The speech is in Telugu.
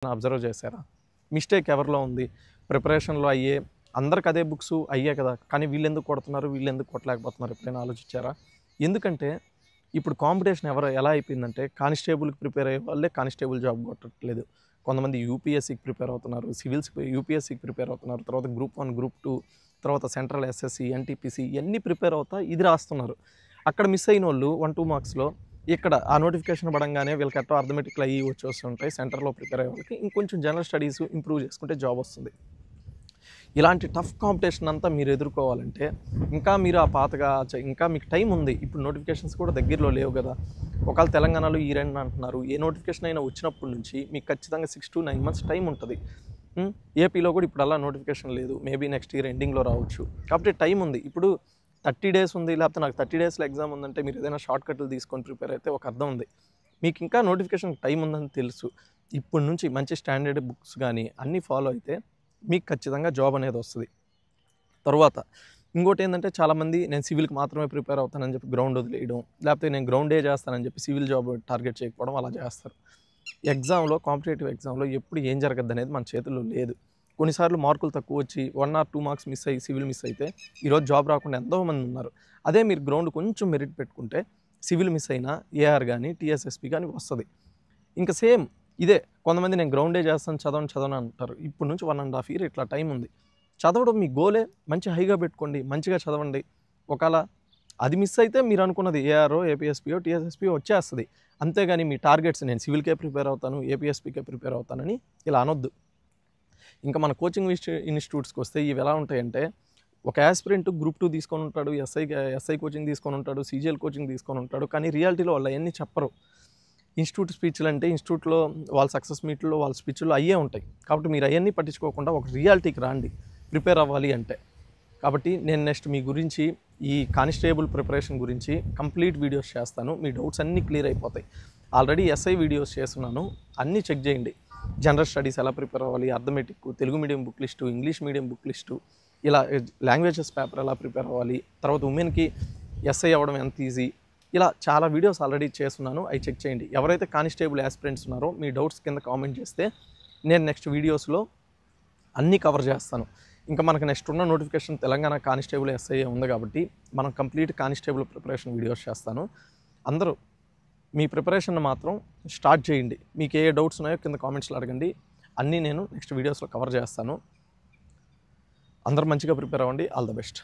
అబ్జర్వ్ చేశారా? మిస్టేక్ ఎవరిలో ఉంది? ప్రిపరేషన్‌లో అయ్యే అందరికి అదే బుక్స్ అయ్యే కదా! కానీ వీళ్ళెందుకు కొడుతున్నారు? వీళ్ళెందుకు కొట్టలేకపోతున్నారు? ఎప్పుడైనా ఆలోచించారా? ఎందుకంటే ఇప్పుడు కాంపిటీషన్ ఎలా అయిపోయిందంటే కానిస్టేబుల్‌కి ప్రిపేర్ అయ్యే వాళ్ళే కానిస్టేబుల్ జాబ్ కొట్టట్లేదు. కొంతమంది యూపీఎస్సీకి ప్రిపేర్ అవుతున్నారు. యూపీఎస్సీకి ప్రిపేర్ అవుతున్నారు. తర్వాత గ్రూప్ 1, గ్రూప్ 2 తర్వాత సెంట్రల్ ఎస్ఎస్‌సి, ఎన్‌టీపీసీ ఇయన్నీ ప్రిపేర్ అవుతా ఇది రాస్తున్నారు. అక్కడ మిస్ అయినోళ్ళు 1, 2 మార్క్స్‌లో ఇక్కడ ఆ నోటిఫికేషన్ పడంగానే వీళ్ళకి ఎట్టో అర్థమెటిక్‌లు అయ్యి వచ్చేస్తుంటాయి. సెంటర్‌లో ప్రిపేర్ అయ్యే వాళ్ళకి ఇంకొంచెం జనరల్ స్టడీస్ ఇంప్రూవ్ చేసుకుంటే జాబ్ వస్తుంది. ఇలాంటి టఫ్ కాంపిటీషన్ అంతా మీరు ఎదుర్కోవాలంటే ఇంకా మీరు ఆ పాతగా ఇంకా మీకు టైం ఉంది. ఇప్పుడు నోటిఫికేషన్స్ కూడా దగ్గరలో లేవు కదా! ఒకవేళ తెలంగాణలో ఈ 2 అంటున్నారు. ఏ నోటిఫికేషన్ అయినా వచ్చినప్పటి నుంచి మీకు ఖచ్చితంగా 6-9 మంత్స్ టైం ఉంటుంది. ఏపీలో కూడా ఇప్పుడు అలా నోటిఫికేషన్ లేదు. మేబీ నెక్స్ట్ ఇయర్ ఎండింగ్‌లో రావచ్చు. కాబట్టి టైం ఉంది. ఇప్పుడు 30 డేస్ ఉంది. లేకపోతే నాకు 30 డేస్‌లో ఎగ్జామ్ ఉందంటే మీరు ఏదైనా షార్ట్ కట్లు తీసుకొని ప్రిపేర్ అయితే ఒక అర్థం ఉంది. మీకు ఇంకా నోటిఫికేషన్ టైం ఉందని తెలుసు. ఇప్పటి నుంచి మంచి స్టాండర్డ్ బుక్స్ కానీ అన్నీ ఫాలో అయితే మీకు ఖచ్చితంగా జాబ్ అనేది వస్తుంది. తరువాత ఇంకోటి ఏంటంటే చాలామంది నేను సివిల్కి మాత్రమే ప్రిపేర్ అవుతానని చెప్పి గ్రౌండ్ వదిలేయడం, లేకపోతే నేను గ్రౌండే చేస్తానని చెప్పి సివిల్ జాబ్ టార్గెట్ చేయకపోవడం అలా చేస్తారు. ఎగ్జామ్‌లో కాంపిటేటివ్ ఎగ్జామ్‌లో ఎప్పుడు ఏం జరగద్దు అనేది మన చేతుల్లో లేదు. కొన్నిసార్లు మార్కులు తక్కువ వచ్చి 1 ఆర్ 2 మార్క్స్ మిస్ అయ్యి సివిల్ మిస్ అయితే ఈరోజు జాబ్ రాకుండా ఎంతోమంది ఉన్నారు. అదే మీరు గ్రౌండ్ కొంచెం మెరిట్ పెట్టుకుంటే సివిల్ మిస్ అయినా ఏఆర్ కానీ టీఎస్ఎస్పీ కానీ వస్తుంది. ఇంకా సేమ్ ఇదే కొంతమంది నేను గ్రౌండే చేస్తాను చదవను అంటారు. ఇప్పటి నుంచి 1.5 ఇయర్ ఇట్లా టైం ఉంది. చదవడం మీ గోలే మంచి హైగా పెట్టుకోండి. మంచిగా చదవండి. ఒకవేళ అది మిస్ అయితే మీరు అనుకున్నది ఏఆర్ఓ, ఏపీఎస్పీయో, టీఎస్ఎస్పీయో వచ్చేస్తుంది. అంతేగాని మీ టార్గెట్స్ నేను సివిల్కే ప్రిపేర్ అవుతాను, ఏపీఎస్పీకే ప్రిపేర్ అవుతానని ఇలా అనొద్దు. ఇంకా మన కోచింగ్ ఇన్స్టిట్యూట్స్కి వస్తే ఇవి ఎలా ఉంటాయంటే ఒక యాస్పిరెంట్ గ్రూప్ 2 తీసుకొని ఉంటాడు, ఎస్ఐ కోచింగ్ తీసుకొని ఉంటాడు, సీజీఎల్ కోచింగ్ తీసుకొని ఉంటాడు. కానీ రియాలిటీలో వాళ్ళు అవన్నీ చెప్పరు. ఇన్స్టిట్యూట్ స్పీచ్లు అంటే ఇన్స్టిట్యూట్లో వాళ్ళ సక్సెస్ మీట్లో వాళ్ళ స్పీచ్లు అయ్యే ఉంటాయి. కాబట్టి మీరు అవన్నీ పట్టించుకోకుండా ఒక రియాలిటీకి రాండి ప్రిపేర్ అవ్వాలి అంటే. కాబట్టి నేను నెక్స్ట్ మీ గురించి ఈ కానిస్టేబుల్ ప్రిపరేషన్ గురించి కంప్లీట్ వీడియోస్ చేస్తాను. మీ డౌట్స్ అన్నీ క్లియర్ అయిపోతాయి. ఆల్రెడీ ఎస్ఐ వీడియోస్ చేస్తున్నాను, అన్నీ చెక్ చేయండి. జనరల్ స్టడీస్ ఎలా ప్రిపేర్ అవ్వాలి, arithmetic, Telugu medium book list, English medium book list, ఇలా లాంగ్వేజెస్ పేపర్ ఎలా ప్రిపేర్ అవ్వాలి, తర్వాత ఉమెన్కి ఎస్ఐ అవ్వడం ఎంత ఈజీ, ఇలా చాలా వీడియోస్ ఆల్రెడీ చేస్తున్నాను. అవి చెక్ చేయండి. ఎవరైతే కానిస్టేబుల్ యాస్పిరెంట్స్ ఉన్నారో మీ డౌట్స్ కింద కామెంట్ చేస్తే నేను నెక్స్ట్ వీడియోస్లో అన్నీ కవర్ చేస్తాను. ఇంకా మనకు నెక్స్ట్ ఉన్న నోటిఫికేషన్ తెలంగాణ కానిస్టేబుల్ ఎస్ఐ ఉంది కాబట్టి మనం కంప్లీట్ కానిస్టేబుల్ ప్రిపరేషన్ వీడియోస్ చేస్తాను. అందరూ మీ ప్రిపరేషన్ మాత్రం స్టార్ట్ చేయండి. మీకు ఏ డౌట్స్ ఉన్నాయో కింద కామెంట్స్లో అడగండి. అన్నీ నేను నెక్స్ట్ వీడియోస్లో కవర్ చేస్తాను. అందరూ మంచిగా ప్రిపేర్ అవ్వండి. All the best.